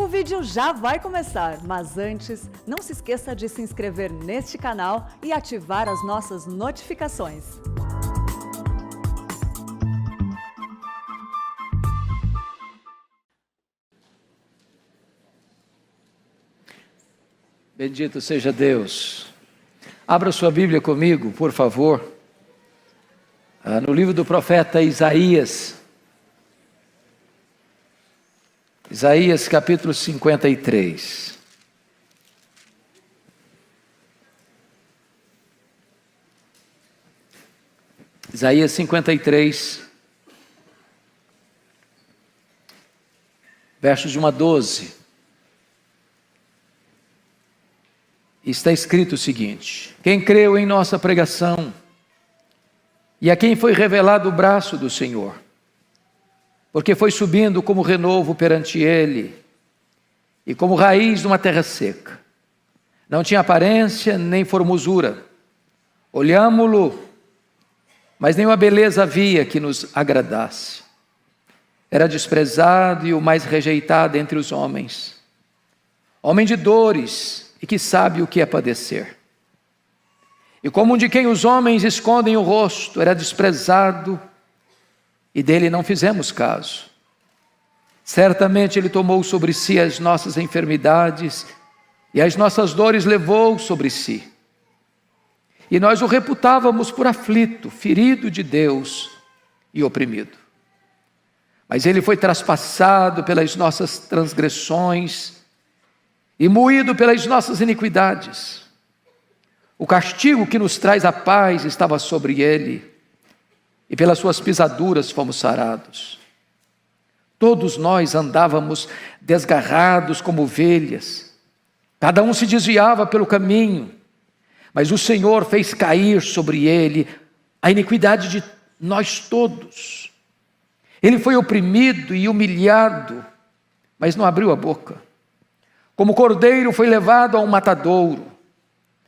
vídeo já vai começar, mas antes, não se esqueça de se inscrever neste canal e ativar as nossas notificações. Bendito seja Deus. Abra sua Bíblia comigo, por favor, no livro do profeta Isaías. Isaías capítulo 53. Isaías 53, versos de 1 a 12. Está escrito o seguinte: quem creu em nossa pregação e a quem foi revelado o braço do Senhor, porque foi subindo como renovo perante ele e como raiz de uma terra seca. Não tinha aparência nem formosura. Olhámo-lo, mas nenhuma beleza havia que nos agradasse. Era desprezado e o mais rejeitado entre os homens. Homem de dores e que sabe o que é padecer. E como um de quem os homens escondem o rosto, era desprezado e dele não fizemos caso. Certamente ele tomou sobre si as nossas enfermidades e as nossas dores levou sobre si. E nós o reputávamos por aflito, ferido de Deus e oprimido. Mas ele foi traspassado pelas nossas transgressões e moído pelas nossas iniquidades. O castigo que nos traz a paz estava sobre ele, e pelas suas pisaduras fomos sarados. Todos nós andávamos desgarrados como ovelhas, cada um se desviava pelo caminho, mas o Senhor fez cair sobre ele a iniquidade de nós todos. Ele foi oprimido e humilhado, mas não abriu a boca. Como cordeiro foi levado a um matadouro,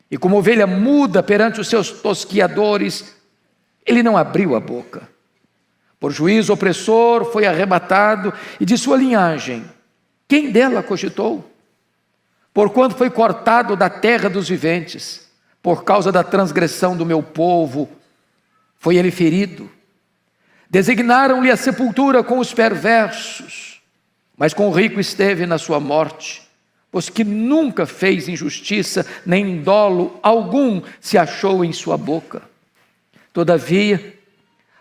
e como ovelha muda perante os seus tosquiadores, ele não abriu a boca. Por juízo opressor foi arrebatado, e de sua linhagem, quem dela cogitou? Porquanto foi cortado da terra dos viventes, por causa da transgressão do meu povo, foi ele ferido. Designaram-lhe a sepultura com os perversos, mas com o rico esteve na sua morte, pois que nunca fez injustiça, nem dolo algum se achou em sua boca. Todavia,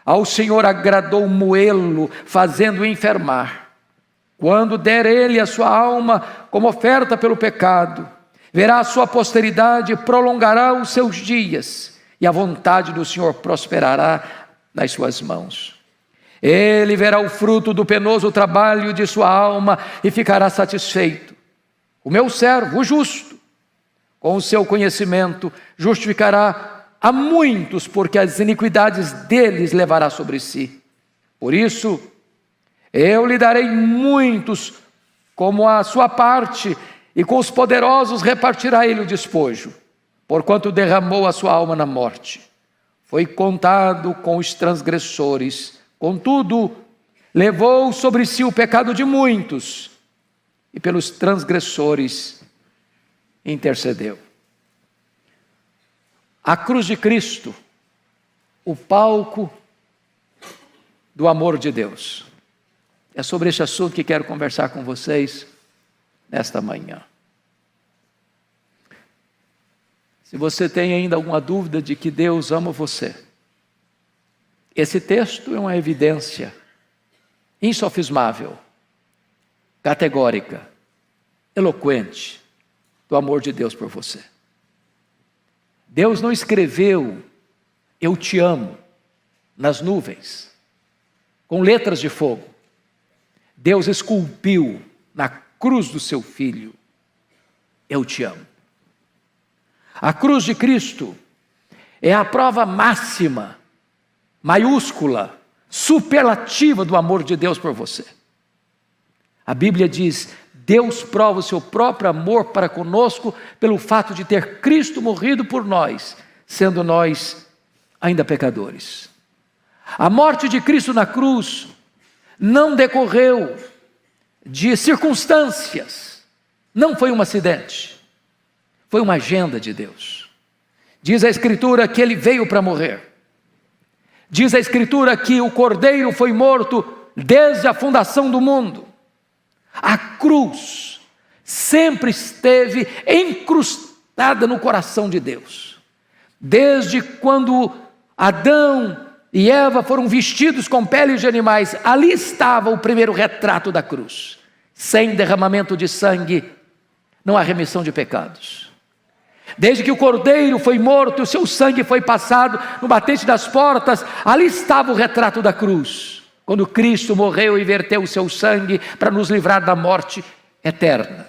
ao Senhor agradou moê-lo, fazendo-o enfermar. Quando der ele a sua alma como oferta pelo pecado, verá a sua posteridade, prolongará os seus dias, e a vontade do Senhor prosperará nas suas mãos. Ele verá o fruto do penoso trabalho de sua alma e ficará satisfeito. O meu servo, o justo, com o seu conhecimento, justificará a muitos, porque as iniquidades deles levará sobre si. Por isso, eu lhe darei muitos como a sua parte, e com os poderosos repartirá ele o despojo, porquanto derramou a sua alma na morte. Foi contado com os transgressores, contudo, levou sobre si o pecado de muitos, e pelos transgressores intercedeu. A cruz de Cristo, o palco do amor de Deus. É sobre este assunto que quero conversar com vocês nesta manhã. Se você tem ainda alguma dúvida de que Deus ama você, esse texto é uma evidência insofismável, categórica, eloquente do amor de Deus por você. Deus não escreveu "eu te amo" nas nuvens, com letras de fogo. Deus esculpiu na cruz do seu Filho "eu te amo". A cruz de Cristo é a prova máxima, maiúscula, superlativa do amor de Deus por você. A Bíblia diz: Deus prova o seu próprio amor para conosco pelo fato de ter Cristo morrido por nós, sendo nós ainda pecadores. A morte de Cristo na cruz não decorreu de circunstâncias. Não foi um acidente. Foi uma agenda de Deus. Diz a Escritura que ele veio para morrer. Diz a Escritura que o Cordeiro foi morto desde a fundação do mundo. A cruz sempre esteve encrustada no coração de Deus. Desde quando Adão e Eva foram vestidos com peles de animais, ali estava o primeiro retrato da cruz. Sem derramamento de sangue, não há remissão de pecados. Desde que o Cordeiro foi morto e o seu sangue foi passado no batente das portas, ali estava o retrato da cruz. Quando Cristo morreu e verteu o seu sangue para nos livrar da morte eterna.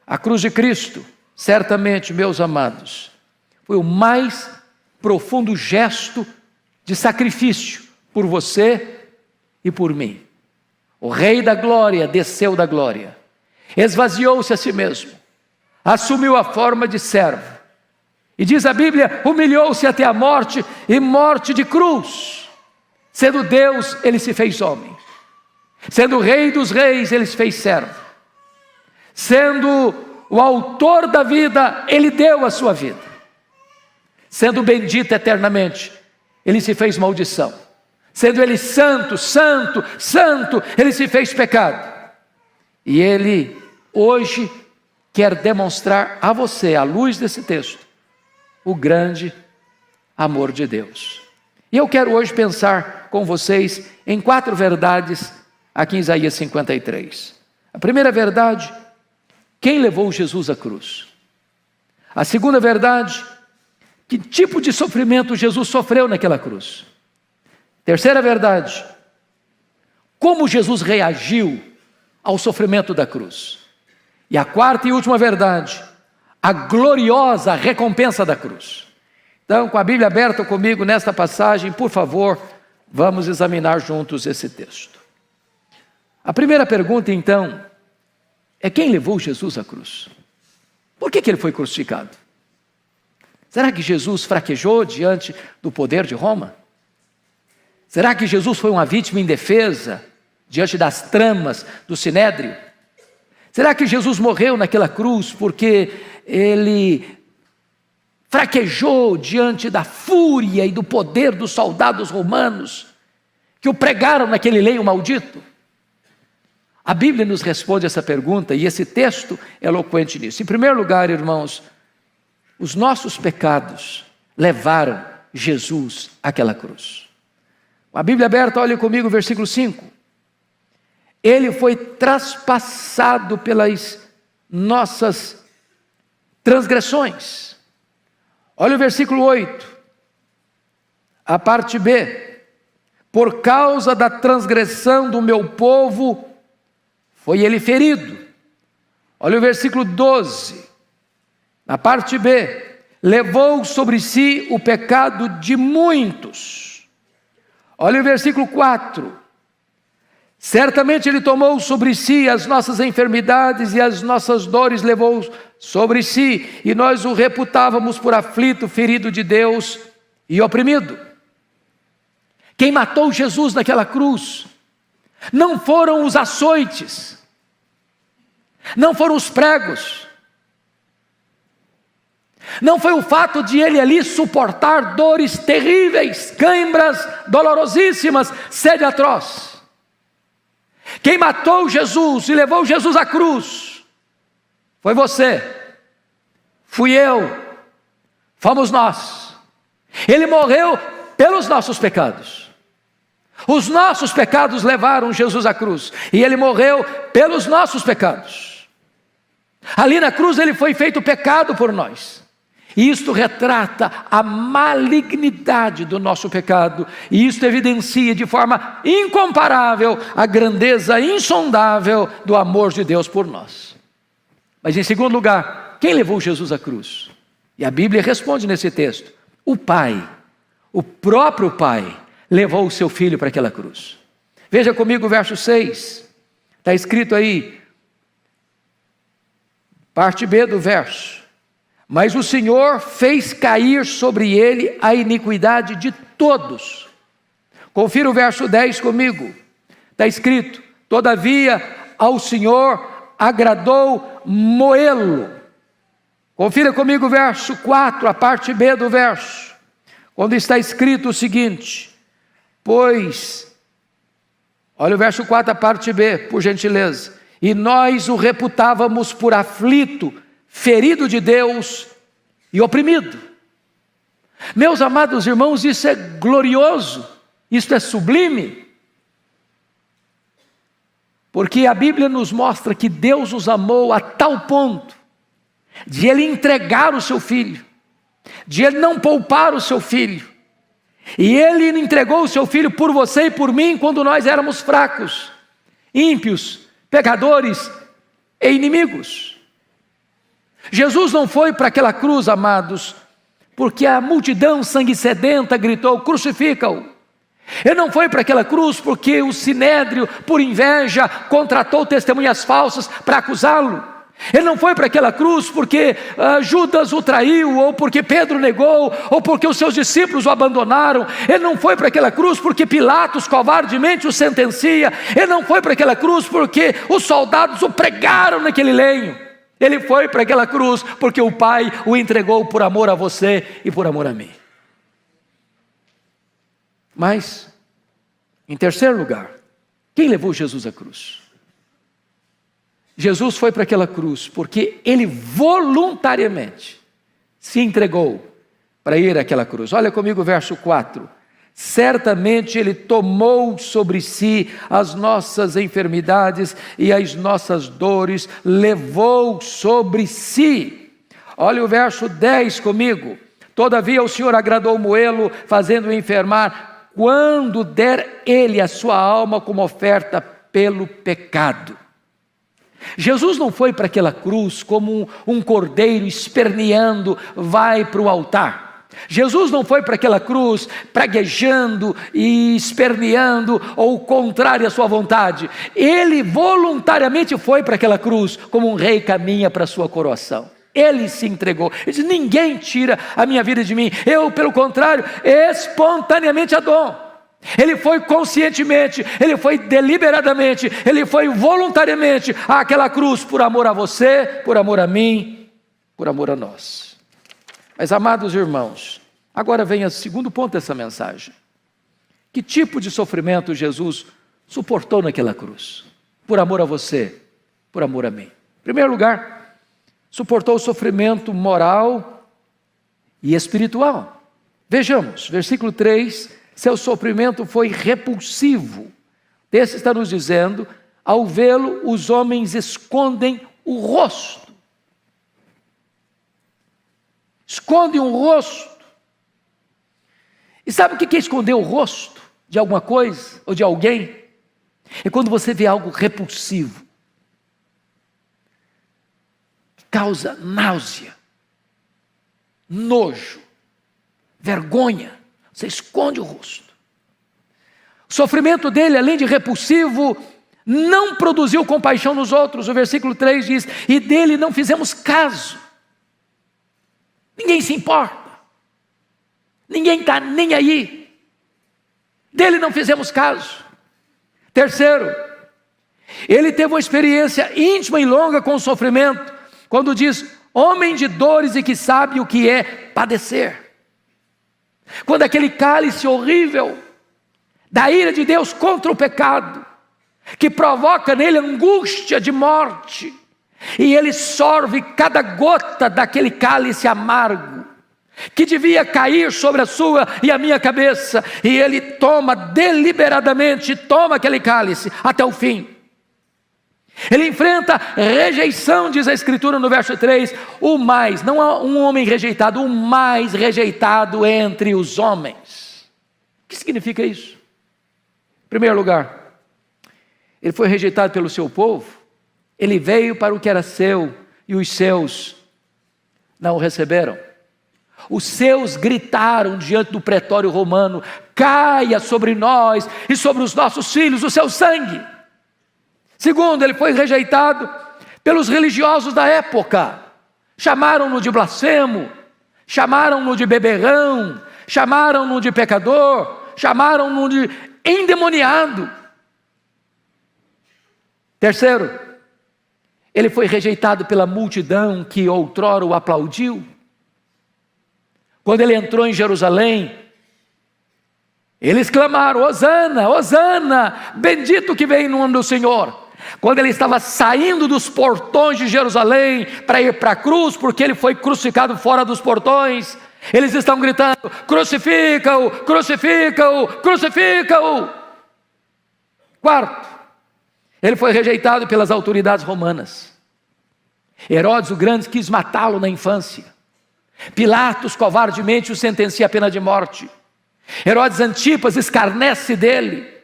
A cruz de Cristo, certamente, meus amados, foi o mais profundo gesto de sacrifício por você e por mim. O Rei da Glória desceu da glória, esvaziou-se a si mesmo, assumiu a forma de servo, e diz a Bíblia, humilhou-se até a morte, e morte de cruz. Sendo Deus, ele se fez homem. Sendo o Rei dos reis, ele se fez servo. Sendo o autor da vida, ele deu a sua vida. Sendo bendito eternamente, ele se fez maldição. Sendo ele santo, santo, santo, ele se fez pecado. E ele hoje quer demonstrar a você, à luz desse texto, o grande amor de Deus. E eu quero hoje pensar com vocês em 4 verdades aqui em Isaías 53. A primeira verdade, quem levou Jesus à cruz? A segunda verdade, que tipo de sofrimento Jesus sofreu naquela cruz? Terceira verdade, como Jesus reagiu ao sofrimento da cruz? E a quarta e última verdade, a gloriosa recompensa da cruz. Então, com a Bíblia aberta comigo nesta passagem, por favor, vamos examinar juntos esse texto. A primeira pergunta, então, é quem levou Jesus à cruz? Por que ele foi crucificado? Será que Jesus fraquejou diante do poder de Roma? Será que Jesus foi uma vítima indefesa diante das tramas do Sinédrio? Será que Jesus morreu naquela cruz porque ele fraquejou diante da fúria e do poder dos soldados romanos que o pregaram naquele leio maldito? A Bíblia nos responde essa pergunta e esse texto é eloquente nisso. Em primeiro lugar, irmãos, os nossos pecados levaram Jesus àquela cruz. A Bíblia aberta, olhe comigo o versículo 5. Ele foi traspassado pelas nossas transgressões. Olha o versículo 8, a parte B. Por causa da transgressão do meu povo, foi ele ferido. Olha o versículo 12, na parte B. Levou sobre si o pecado de muitos. Olha o versículo 4. Certamente ele tomou sobre si as nossas enfermidades e as nossas dores levou sobre si, e nós o reputávamos por aflito, ferido de Deus e oprimido. Quem matou Jesus naquela cruz não foram os açoites, não foram os pregos, não foi o fato de ele ali suportar dores terríveis, cãibras dolorosíssimas, sede atroz. Quem matou Jesus e levou Jesus à cruz foi você, fui eu, fomos nós. Ele morreu pelos nossos pecados. Os nossos pecados levaram Jesus à cruz e ele morreu pelos nossos pecados. Ali na cruz ele foi feito pecado por nós. E isto retrata a malignidade do nosso pecado, e isto evidencia de forma incomparável a grandeza insondável do amor de Deus por nós. Mas em segundo lugar, quem levou Jesus à cruz? E a Bíblia responde nesse texto: o Pai, o próprio Pai, levou o seu Filho para aquela cruz. Veja comigo o verso 6, está escrito aí, parte B do verso. Mas o Senhor fez cair sobre ele a iniquidade de todos. Confira o verso 10 comigo. Está escrito: todavia ao Senhor agradou moê-lo. Confira comigo o verso 4, a parte B do verso, quando está escrito o seguinte: pois, olha o verso 4, a parte B, por gentileza. E nós o reputávamos por aflito, ferido de Deus e oprimido. Meus amados irmãos, isso é glorioso, isso é sublime, porque a Bíblia nos mostra que Deus nos amou a tal ponto de Ele entregar o seu Filho, de Ele não poupar o seu Filho, e Ele entregou o seu Filho por você e por mim quando nós éramos fracos, ímpios, pecadores e inimigos. Jesus não foi para aquela cruz, amados, porque a multidão sangue sedenta gritou: crucifica-o. Ele não foi para aquela cruz porque o sinédrio, por inveja, contratou testemunhas falsas para acusá-lo. Ele não foi para aquela cruz porque Judas o traiu, ou porque Pedro negou, ou porque os seus discípulos o abandonaram. Ele não foi para aquela cruz porque Pilatos covardemente o sentencia. Ele não foi para aquela cruz porque os soldados o pregaram naquele lenho. Ele foi para aquela cruz porque o Pai o entregou por amor a você e por amor a mim. Mas, em terceiro lugar, quem levou Jesus à cruz? Jesus foi para aquela cruz porque Ele voluntariamente se entregou para ir àquela cruz. Olha comigo o verso 4. Certamente Ele tomou sobre si as nossas enfermidades e as nossas dores, levou sobre si. Olha o verso 10 comigo. Todavia o Senhor agradou moê-lo, fazendo-o enfermar, quando der Ele a sua alma como oferta pelo pecado. Jesus não foi para aquela cruz como um cordeiro esperneando, vai para o altar. Jesus não foi para aquela cruz praguejando e esperneando ou contrário à sua vontade. Ele voluntariamente foi para aquela cruz como um rei caminha para a sua coroação. Ele se entregou. Ele disse: ninguém tira a minha vida de mim. Eu, pelo contrário, espontaneamente a dou. Ele foi conscientemente, ele foi deliberadamente, ele foi voluntariamente àquela cruz por amor a você, por amor a mim, por amor a nós. Mas, amados irmãos, agora vem o segundo ponto dessa mensagem. Que tipo de sofrimento Jesus suportou naquela cruz? Por amor a você, por amor a mim. Em primeiro lugar, suportou o sofrimento moral e espiritual. Vejamos, versículo 3, seu sofrimento foi repulsivo. O texto está nos dizendo: ao vê-lo, os homens escondem o rosto. Escondem o rosto. E sabe o que é esconder o rosto de alguma coisa ou de alguém? É quando você vê algo repulsivo, que causa náusea, nojo, vergonha. Você esconde o rosto. O sofrimento dele, além de repulsivo, não produziu compaixão nos outros. O versículo 3 diz: e dele não fizemos caso. Ninguém se importa. Ninguém está nem aí. Dele não fizemos caso. Terceiro, ele teve uma experiência íntima e longa com o sofrimento, quando diz: homem de dores e que sabe o que é padecer. Quando aquele cálice horrível da ira de Deus contra o pecado, que provoca nele angústia de morte, e ele sorve cada gota daquele cálice amargo, que devia cair sobre a sua e a minha cabeça, e ele toma deliberadamente, toma aquele cálice até o fim. Ele enfrenta rejeição, diz a Escritura no verso 3, o mais, não há um homem rejeitado, o mais rejeitado entre os homens. O que significa isso? Em primeiro lugar, ele foi rejeitado pelo seu povo, ele veio para o que era seu, e os seus não o receberam. Os seus gritaram diante do pretório romano: caia sobre nós e sobre os nossos filhos o seu sangue. Segundo, ele foi rejeitado pelos religiosos da época. Chamaram-no de blasfemo, chamaram-no de beberrão, chamaram-no de pecador, chamaram-no de endemoniado. Terceiro, ele foi rejeitado pela multidão que outrora o aplaudiu. Quando ele entrou em Jerusalém, eles clamaram: Hosana, Hosana, bendito que vem no nome do Senhor. Quando ele estava saindo dos portões de Jerusalém para ir para a cruz, porque ele foi crucificado fora dos portões, eles estão gritando: crucifica-o, crucifica-o, crucifica-o. Quarto, ele foi rejeitado pelas autoridades romanas. Herodes o Grande quis matá-lo na infância. Pilatos covardemente o sentencia à pena de morte. Herodes Antipas escarnece dele.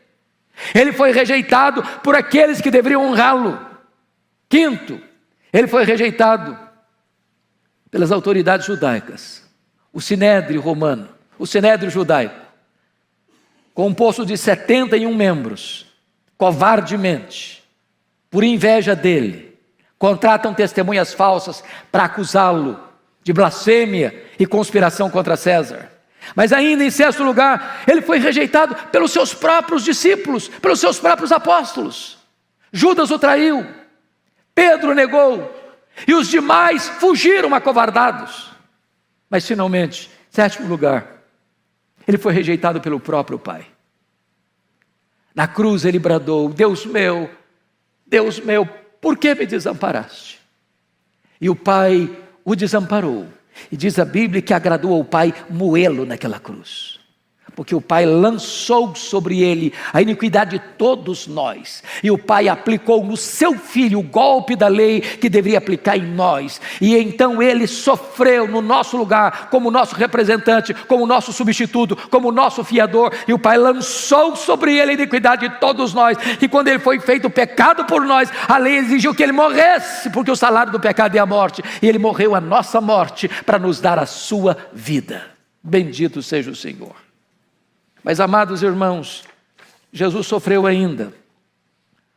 Ele foi rejeitado por aqueles que deveriam honrá-lo. Quinto, ele foi rejeitado pelas autoridades judaicas. O Sinédrio romano, o Sinédrio judaico, composto de 71 membros, covardemente, por inveja dele, contratam testemunhas falsas para acusá-lo de blasfêmia e conspiração contra César. Mas ainda em sexto lugar, ele foi rejeitado pelos seus próprios discípulos, pelos seus próprios apóstolos. Judas o traiu, Pedro negou, e os demais fugiram acovardados. Mas finalmente, sétimo lugar, ele foi rejeitado pelo próprio Pai. Na cruz ele bradou: Deus meu, por que me desamparaste? E o Pai o desamparou. E diz a Bíblia que agradou ao Pai moê-lo naquela cruz, porque o Pai lançou sobre ele a iniquidade de todos nós, e o Pai aplicou no seu Filho o golpe da lei que deveria aplicar em nós, e então ele sofreu no nosso lugar, como nosso representante, como nosso substituto, como nosso fiador, e o Pai lançou sobre ele a iniquidade de todos nós, e quando ele foi feito pecado por nós, a lei exigiu que ele morresse, porque o salário do pecado é a morte, e ele morreu a nossa morte, para nos dar a sua vida. Bendito seja o Senhor. Mas, amados irmãos, Jesus sofreu ainda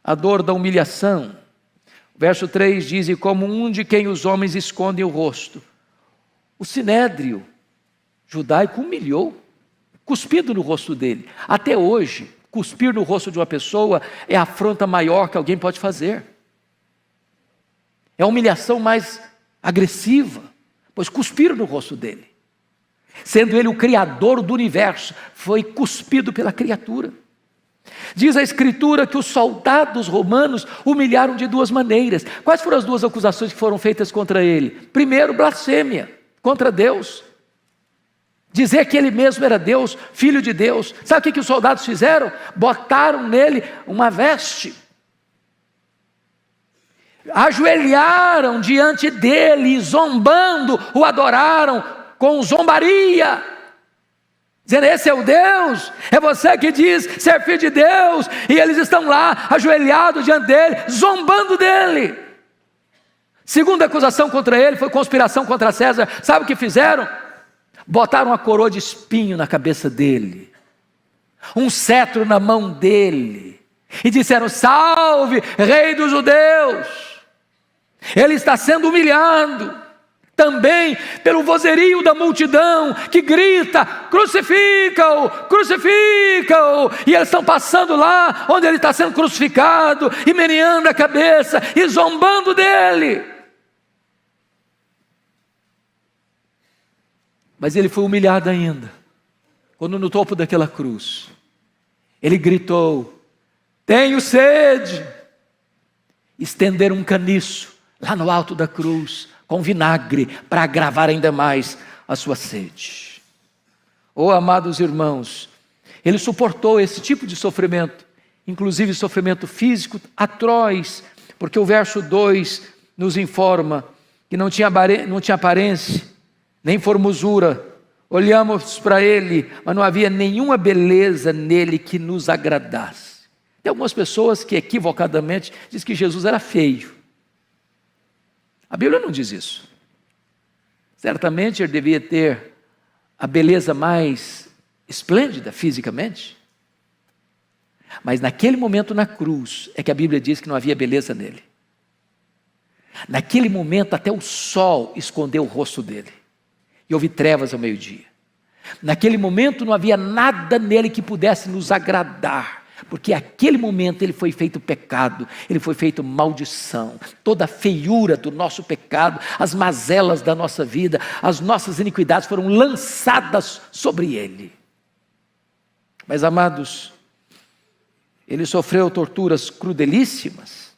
a dor da humilhação. Verso 3 diz: e como um de quem os homens escondem o rosto, o Sinédrio judaico humilhou, cuspido no rosto dele. Até hoje, cuspir no rosto de uma pessoa é a afronta maior que alguém pode fazer. É a humilhação mais agressiva, pois cuspiram no rosto dele. Sendo ele o criador do universo, foi cuspido pela criatura. Diz a Escritura que os soldados romanos humilharam de duas maneiras. Quais foram as duas acusações que foram feitas contra ele? Primeiro, blasfêmia contra Deus. Dizer que ele mesmo era Deus, filho de Deus. Sabe o que os soldados fizeram? Botaram nele uma veste. Ajoelharam diante dele e zombando, o adoraram com zombaria, dizendo: esse é o Deus, é você que diz ser filho de Deus, e eles estão lá, ajoelhados diante dele, zombando dele. Segunda acusação contra ele foi conspiração contra César. Sabe o que fizeram? Botaram uma coroa de espinho na cabeça dele, um cetro na mão dele, e disseram: salve, rei dos judeus. Ele está sendo humilhado, também pelo vozerio da multidão que grita: crucifica-o, crucifica-o. E eles estão passando lá onde ele está sendo crucificado, e meneando a cabeça e zombando dele. Mas ele foi humilhado ainda, quando no topo daquela cruz, ele gritou: tenho sede. Estenderam um caniço lá no alto da cruz, com vinagre, para agravar ainda mais a sua sede. Oh, amados irmãos, ele suportou esse tipo de sofrimento, inclusive sofrimento físico atroz, porque o verso 2 nos informa que não tinha aparência, nem formosura. Olhamos para ele, mas não havia nenhuma beleza nele que nos agradasse. Tem algumas pessoas que equivocadamente dizem que Jesus era feio. A Bíblia não diz isso. Certamente ele devia ter a beleza mais esplêndida fisicamente, mas naquele momento na cruz é que a Bíblia diz que não havia beleza nele. Naquele momento até o sol escondeu o rosto dele, e houve trevas ao meio-dia. Naquele momento não havia nada nele que pudesse nos agradar, Porque aquele momento ele foi feito pecado, ele foi feito maldição, toda a feiura do nosso pecado, as mazelas da nossa vida, as nossas iniquidades foram lançadas sobre ele. Mas amados, ele sofreu torturas crudelíssimas,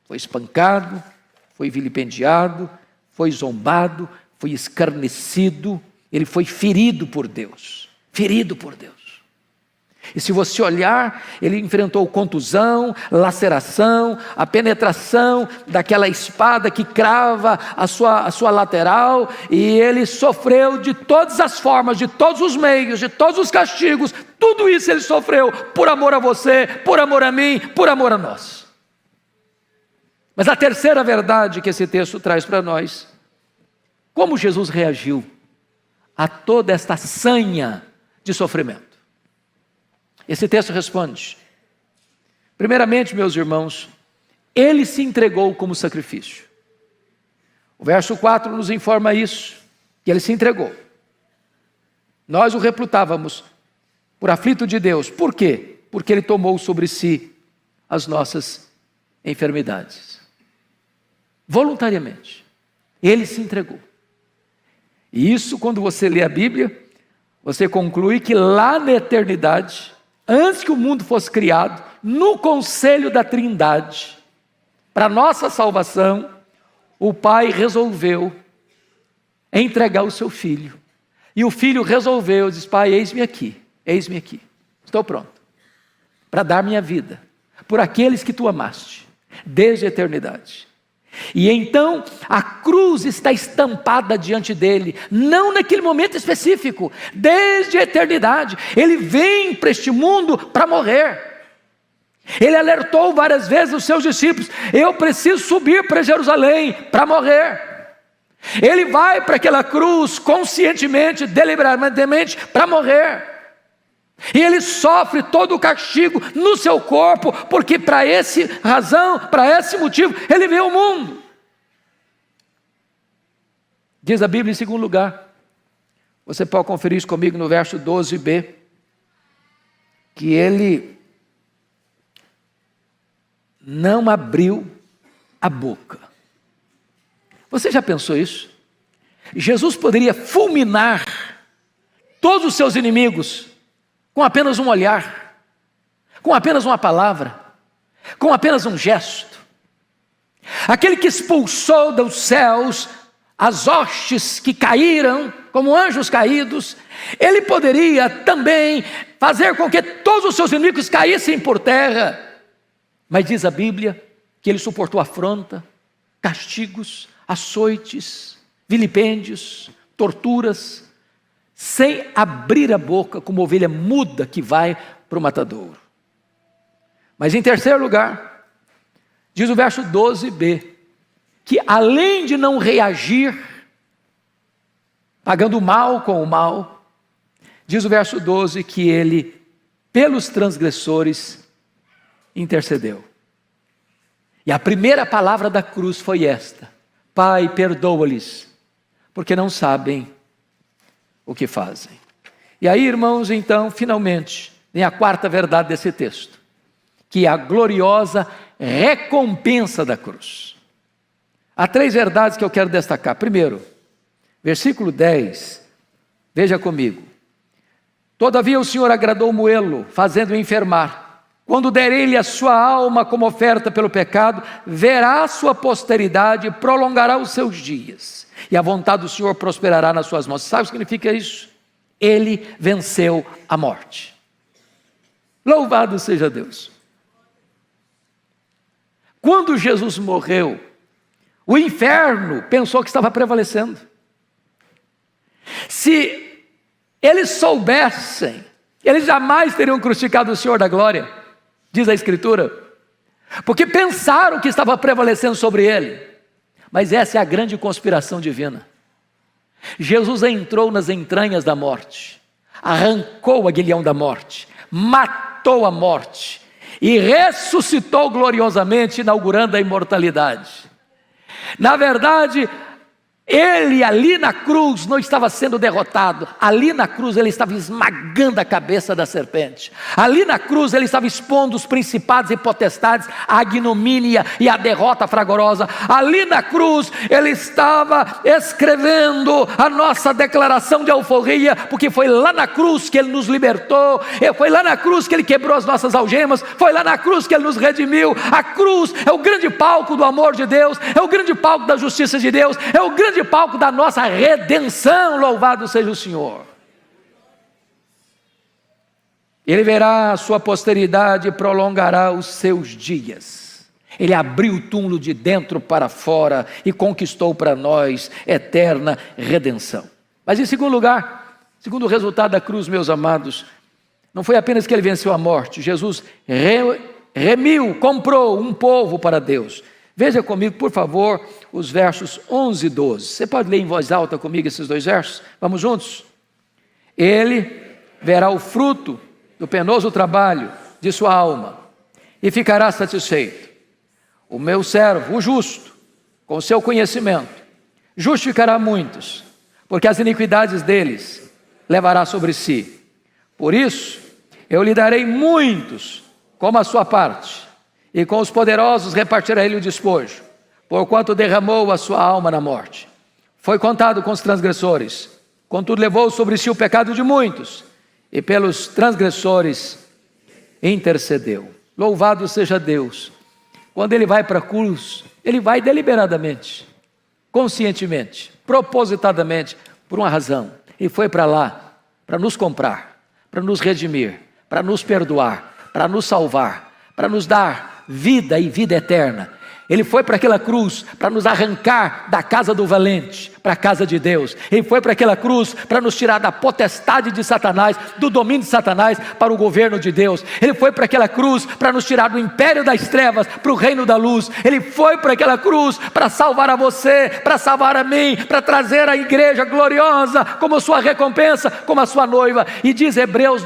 foi espancado, foi vilipendiado, foi zombado, foi escarnecido, ele foi ferido por Deus, ferido por Deus. E se você olhar, ele enfrentou contusão, laceração, a penetração daquela espada que crava a sua lateral, e ele sofreu de todas as formas, de todos os meios, de todos os castigos, tudo isso ele sofreu por amor a você, por amor a mim, por amor a nós. Mas a terceira verdade que esse texto traz para nós, como Jesus reagiu a toda esta sanha de sofrimento? Esse texto responde: primeiramente, meus irmãos, ele se entregou como sacrifício. O verso 4 nos informa isso, que ele se entregou. Nós o reputávamos por aflito de Deus. Por quê? Porque ele tomou sobre si as nossas enfermidades. Voluntariamente. Ele se entregou. E isso, quando você lê a Bíblia, você conclui que lá na eternidade, antes que o mundo fosse criado, no conselho da Trindade, para nossa salvação, o Pai resolveu entregar o seu Filho. E o Filho resolveu, diz: Pai, eis-me aqui, estou pronto, para dar minha vida, por aqueles que tu amaste, desde a eternidade. E então a cruz está estampada diante dele, não naquele momento específico, desde a eternidade. Ele vem para este mundo para morrer. Ele alertou várias vezes os seus discípulos: eu preciso subir para Jerusalém para morrer. Ele vai para aquela cruz conscientemente, deliberadamente, para morrer. E ele sofre todo o castigo no seu corpo, porque para essa razão, para esse motivo, ele veio ao mundo. Diz a Bíblia em segundo lugar, você pode conferir isso comigo no verso 12b, que ele não abriu a boca. Você já pensou isso? Jesus poderia fulminar todos os seus inimigos com apenas um olhar, com apenas uma palavra, com apenas um gesto. Aquele que expulsou dos céus as hostes que caíram como anjos caídos, ele poderia também fazer com que todos os seus inimigos caíssem por terra. Mas diz a Bíblia que ele suportou afronta, castigos, açoites, vilipêndios, torturas, sem abrir a boca, como ovelha muda que vai para o matadouro. Mas em terceiro lugar, diz o verso 12b, que além de não reagir, pagando o mal com o mal, diz o verso 12 que ele, pelos transgressores, intercedeu. E a primeira palavra da cruz foi esta: Pai, perdoa-lhes, porque não sabem o que fazem. E aí, irmãos, então, finalmente, vem a quarta verdade desse texto, que é a gloriosa recompensa da cruz. Há três verdades que eu quero destacar. Primeiro, versículo 10, veja comigo: todavia o Senhor agradou moê-lo, fazendo-o enfermar. Quando der ele a sua alma como oferta pelo pecado, verá a sua posteridade e prolongará os seus dias. E a vontade do Senhor prosperará nas suas mãos. Sabe o que significa isso? Ele venceu a morte. Louvado seja Deus. Quando Jesus morreu, o inferno pensou que estava prevalecendo. Se eles soubessem, eles jamais teriam crucificado o Senhor da glória, diz a Escritura, porque pensaram que estava prevalecendo sobre ele. Mas essa é a grande conspiração divina. Jesus entrou nas entranhas da morte, arrancou o aguilhão da morte, matou a morte e ressuscitou gloriosamente, inaugurando a imortalidade. Na verdade, Ele ali na cruz não estava sendo derrotado, ali na cruz ele estava esmagando a cabeça da serpente, ali na cruz ele estava expondo os principados e potestades à ignomínia e à derrota fragorosa, ali na cruz ele estava escrevendo a nossa declaração de alforria, porque foi lá na cruz que ele nos libertou, foi lá na cruz que ele quebrou as nossas algemas, foi lá na cruz que ele nos redimiu. A cruz é o grande palco do amor de Deus, é o grande palco da justiça de Deus, é o grande palco da nossa redenção. Louvado seja o Senhor. Ele verá a sua posteridade e prolongará os seus dias. Ele abriu o túmulo de dentro para fora e conquistou para nós eterna redenção. Mas em segundo lugar, segundo o resultado da cruz, meus amados, não foi apenas que ele venceu a morte, Jesus remiu, comprou um povo para Deus. Veja comigo, por favor, os versos 11 e 12. Você pode ler em voz alta comigo esses dois versos? Vamos juntos? Ele verá o fruto do penoso trabalho de sua alma e ficará satisfeito. O meu servo, o justo, com o seu conhecimento, justificará muitos, porque as iniquidades deles levará sobre si. Por isso, eu lhe darei muitos como a sua parte, e com os poderosos repartirá ele o despojo, porquanto derramou a sua alma na morte. Foi contado com os transgressores, contudo levou sobre si o pecado de muitos, e pelos transgressores intercedeu. Louvado seja Deus. Quando ele vai para a cruz, ele vai deliberadamente, conscientemente, propositadamente, por uma razão. Ele foi para lá para nos comprar, para nos redimir, para nos perdoar, para nos salvar, para nos dar vida e vida eterna. Ele foi para aquela cruz para nos arrancar da casa do valente para a casa de Deus. Ele foi para aquela cruz para nos tirar da potestade de Satanás, do domínio de Satanás, para o governo de Deus. Ele foi para aquela cruz para nos tirar do império das trevas para o reino da luz. Ele foi para aquela cruz para salvar a você, para salvar a mim, para trazer a igreja gloriosa como sua recompensa, como a sua noiva. E diz Hebreus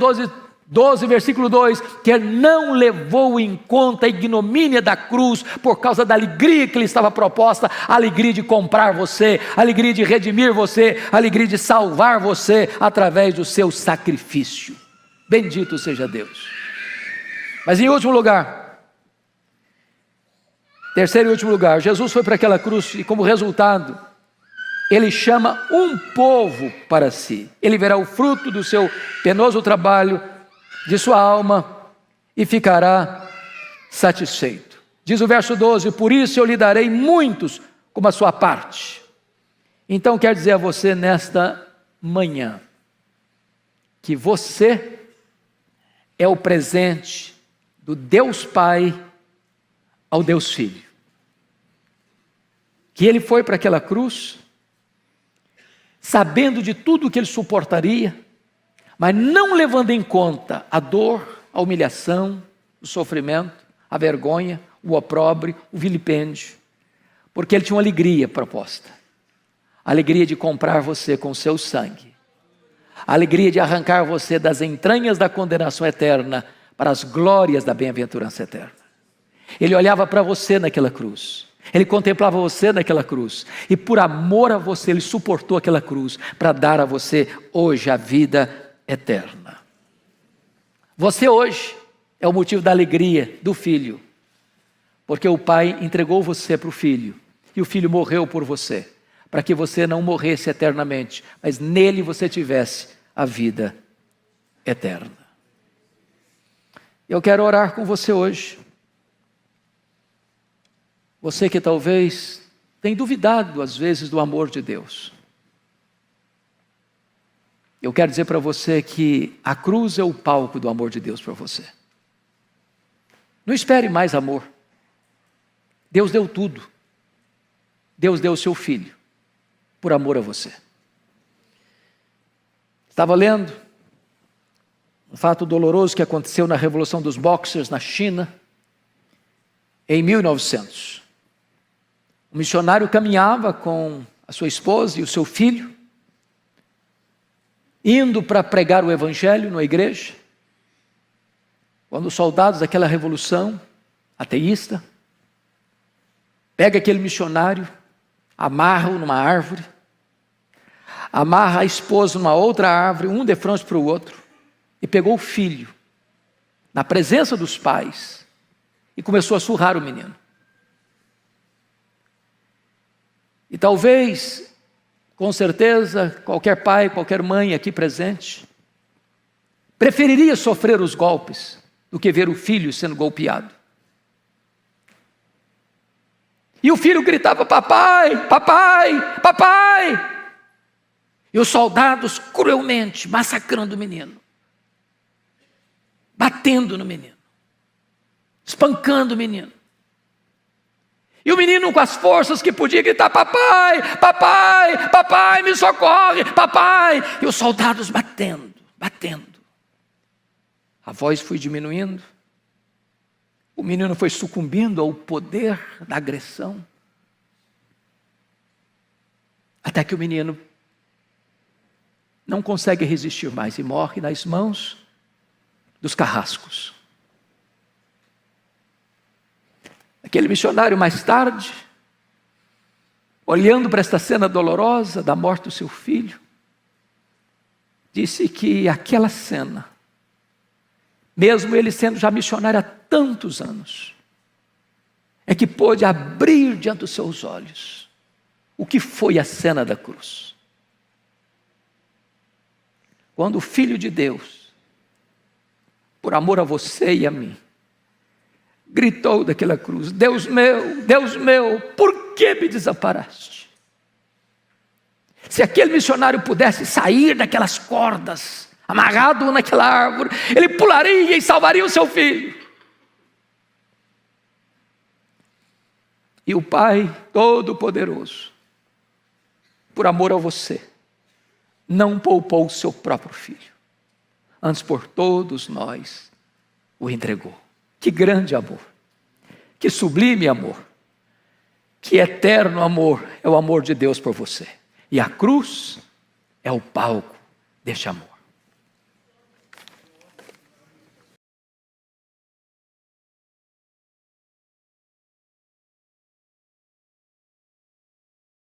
12, versículo 2, que ele não levou em conta a ignomínia da cruz por causa da alegria que lhe estava proposta, a alegria de comprar você, a alegria de redimir você, a alegria de salvar você através do seu sacrifício. Bendito seja Deus. Mas em último lugar, terceiro e último lugar, Jesus foi para aquela cruz e como resultado, ele chama um povo para si. Ele verá o fruto do seu penoso trabalho, de sua alma, e ficará satisfeito. Diz o verso 12, por isso eu lhe darei muitos como a sua parte. Então quer dizer a você nesta manhã, que você é o presente do Deus Pai ao Deus Filho. Que ele foi para aquela cruz, sabendo de tudo que ele suportaria, mas não levando em conta a dor, a humilhação, o sofrimento, a vergonha, o opróbrio, o vilipêndio, porque ele tinha uma alegria proposta, a alegria de comprar você com o seu sangue, a alegria de arrancar você das entranhas da condenação eterna para as glórias da bem-aventurança eterna. Ele olhava para você naquela cruz, ele contemplava você naquela cruz, e por amor a você ele suportou aquela cruz para dar a você hoje a vida eterna. Você hoje é o motivo da alegria do Filho, porque o Pai entregou você para o Filho, e o Filho morreu por você, para que você não morresse eternamente, mas nele você tivesse a vida eterna. Eu quero orar com você hoje. Você que talvez tem duvidado às vezes do amor de Deus. Eu quero dizer para você que a cruz é o palco do amor de Deus para você. Não espere mais amor. Deus deu tudo. Deus deu o seu Filho por amor a você. Estava lendo um fato doloroso que aconteceu na Revolução dos Boxers na China, em 1900. Um missionário caminhava com a sua esposa e o seu filho, indo para pregar o evangelho na igreja, quando os soldados daquela revolução ateísta pega aquele missionário, amarra-o numa árvore, amarra a esposa numa outra árvore, um de frente para o outro, e pegou o filho, na presença dos pais, e começou a surrar o menino. E talvez, com certeza, qualquer pai, qualquer mãe aqui presente, preferiria sofrer os golpes do que ver o filho sendo golpeado. E o filho gritava: papai, papai, papai! E os soldados cruelmente massacrando o menino, batendo no menino, espancando o menino. E o menino, com as forças que podia, gritar: papai, papai, papai, me socorre, papai! E os soldados batendo, batendo. A voz foi diminuindo, o menino foi sucumbindo ao poder da agressão, até que o menino não consegue resistir mais e morre nas mãos dos carrascos. Aquele missionário, mais tarde, olhando para esta cena dolorosa da morte do seu filho, disse que aquela cena, mesmo ele sendo já missionário há tantos anos, é que pôde abrir diante dos seus olhos o que foi a cena da cruz. Quando o Filho de Deus, por amor a você e a mim, gritou daquela cruz: Deus meu, por que me desamparaste? Se aquele missionário pudesse sair daquelas cordas, amarrado naquela árvore, ele pularia e salvaria o seu filho. E o Pai Todo-Poderoso, por amor a você, não poupou o seu próprio filho, antes por todos nós o entregou. Que grande amor, que sublime amor, que eterno amor é o amor de Deus por você. E a cruz é o palco deste amor.